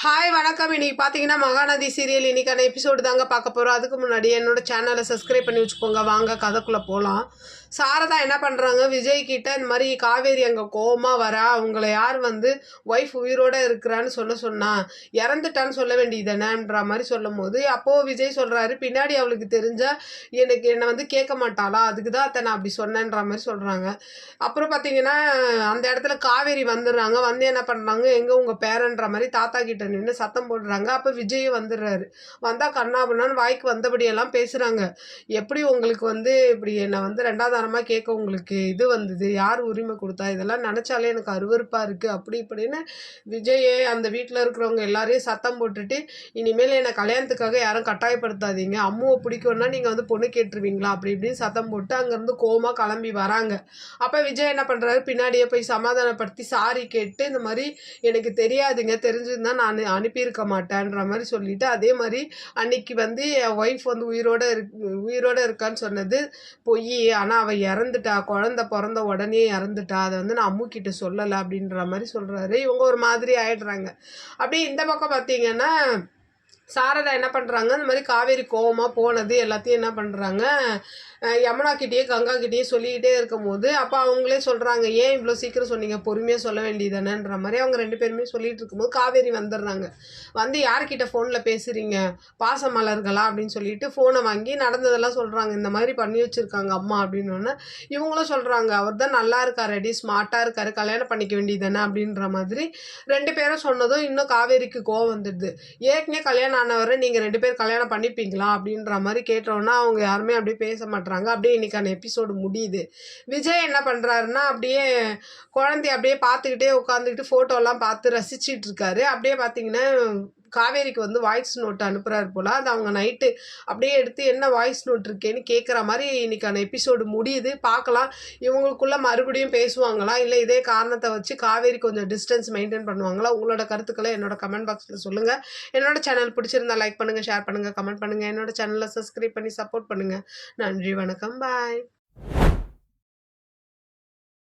Hi வணக்கம். இன்னைக்கு பார்த்தீங்கன்னா மகாநதி சீரியல் இன்னைக்கான எபிசோடு தாங்க பார்க்க போகிறோம். அதுக்கு முன்னாடி என்னோட சேனலை சப்ஸ்கிரைப் பண்ணி வச்சுக்கோங்க. வாங்க கதைக்குள்ளே போகலாம். சாரதா என்ன பண்ணுறாங்க, விஜய் கிட்ட இந்த மாதிரி காவேரி அங்கே கோவமாக வரா, அவங்கள யார் ஒய்ஃப் உயிரோடு இருக்கிறான்னு சொன்னா இறந்துட்டான்னு சொல்ல வேண்டியதுதானேன்ற மாதிரி சொல்லும் போது அப்போது விஜய் சொல்கிறாரு, பின்னாடி அவளுக்கு தெரிஞ்சால் என்னை கேட்க மாட்டாளா, அதுக்கு தான் நான் அப்படி சொன்னேன்ற மாதிரி சொல்கிறாங்க. அப்புறம் பார்த்தீங்கன்னா அந்த இடத்துல காவேரி வந்துடுறாங்க. என்ன பண்ணுறாங்க, எங்கே உங்கள் பேரன்ற மாதிரி தாத்தா கிட்ட நின்று சத்தம் போடுறாங்க. அப்போ விஜய் வந்துடுறாரு. வந்தால் கண்ணாபுண்ணான்னு வாய்க்கு வந்தபடியெல்லாம் பேசுகிறாங்க. எப்படி உங்களுக்கு இப்படி என்னை ரெண்டாவது தரமாக கேட்க உங்களுக்கு இது வந்தது, யார் உரிமை கொடுத்தா, இதெல்லாம் நினச்சாலே எனக்கு அருவருப்பாக இருக்குது அப்படி இப்படின்னு விஜயே அந்த வீட்டில் இருக்கிறவங்க எல்லாரையும் சத்தம் போட்டுட்டு, இனிமேல் என்னை கல்யாணத்துக்காக யாரும் கட்டாயப்படுத்தாதீங்க, அம்முவை பிடிக்கும்னா நீங்கள் பொண்ணு கேட்டுருவீங்களா அப்படி இப்படின்னு சத்தம் போட்டு அங்கேருந்து கோவமாக கிளம்பி வராங்க. அப்போ விஜய் என்ன பண்ணுறாரு, பின்னாடியே போய் சமாதானப்படுத்தி சாரி கேட்டு இந்த மாதிரி எனக்கு தெரியாதுங்க, தெரிஞ்சிருந்தா நான் அனுப்பியிருக்க மாட்டேன்ற மாதிரி சொல்லிட்டு, அதே மாதிரி அன்னைக்கு என் ஒய்ஃப் உயிரோட இருக்கான்னு சொன்னது பொய், ஆனால் அவள் இறந்துட்டா, குழந்தை பிறந்த உடனே இறந்துட்டா, அதை நான் அம்மு கிட்ட சொல்லலை அப்படின்ற மாதிரி சொல்கிறாரு. இவங்க ஒரு மாதிரி ஆயிடுறாங்க. அப்படி இந்த பக்கம் பார்த்தீங்கன்னா சாரதா என்ன பண்ணுறாங்க, இந்த மாதிரி காவேரி கோவமாக போனது எல்லாத்தையும் என்ன பண்ணுறாங்க, யமுனா கிட்டேயே கங்கா கிட்டேயே சொல்லிக்கிட்டே இருக்கும்போது அப்போ அவங்களே சொல்கிறாங்க, ஏன் இவ்வளோ சீக்கிரம் சொன்னீங்க, பொறுமையாக சொல்ல வேண்டியதானேன்ற மாதிரி அவங்க ரெண்டு பேருமே சொல்லிட்டு இருக்கும்போது காவேரி வந்துடுறாங்க. யார்கிட்ட ஃபோனில் பேசுகிறீங்க, பாசமலர்களா அப்படின்னு சொல்லிட்டு ஃபோனை வாங்கி நடந்ததெல்லாம் சொல்கிறாங்க. இந்த மாதிரி பண்ணி வச்சுருக்காங்க அம்மா அப்படின்னு. இவங்களும் சொல்கிறாங்க, அவர் தான் நல்லா இருக்கார், ரெடி ஸ்மார்ட்டாக இருக்கார், கல்யாணம் பண்ணிக்க வேண்டியதானே அப்படின்ற மாதிரி ரெண்டு பேரும் சொன்னதும் இன்னும் காவேரிக்கு கோவம் வந்துடுது. ஏற்கனவே கல்யாணம் ஆனவரை நீங்கள் ரெண்டு பேர் கல்யாணம் பண்ணிப்பீங்களா அப்படின்ற மாதிரி கேட்டோன்னா அவங்க யாருமே அப்படியே பேச மாட்டாங்க. அப்படியே இன்னைக்கான எபிசோடு முடியுது. விஜய் என்ன பண்ணுறாருன்னா, அப்படியே குழந்தைய அப்படியே பார்த்துக்கிட்டே உட்காந்துக்கிட்டு ஃபோட்டோலாம் பார்த்து ரசிச்சிட்டு இருக்காரு. அப்படியே பார்த்தீங்கன்னா காவேரிக்கு வாய்ஸ் நோட் அனுப்புகிறாரு போல். அது அவங்க நைட்டு அப்படியே எடுத்து என்ன வாய்ஸ் நோட் இருக்கேன்னு கேட்குற மாதிரி இன்னைக்கான எபிசோடு முடியுது. பார்க்கலாம் இவங்களுக்குள்ள மறுபடியும் பேசுவாங்களா, இல்லை இதே காரணத்தை வச்சு காவேரி கொஞ்சம் டிஸ்டன்ஸ் மெயின்டைன் பண்ணுவாங்களா. உங்களோட கருத்துக்களை என்னோட கமெண்ட் பாக்ஸில் சொல்லுங்கள். என்னோட சேனல் பிடிச்சிருந்தா லைக் பண்ணுங்கள், ஷேர் பண்ணுங்கள், கமெண்ட் பண்ணுங்கள். என்னோட சேனலை சப்ஸ்கிரைப் பண்ணி சப்போர்ட் பண்ணுங்கள். நன்றி, வணக்கம், பாய்.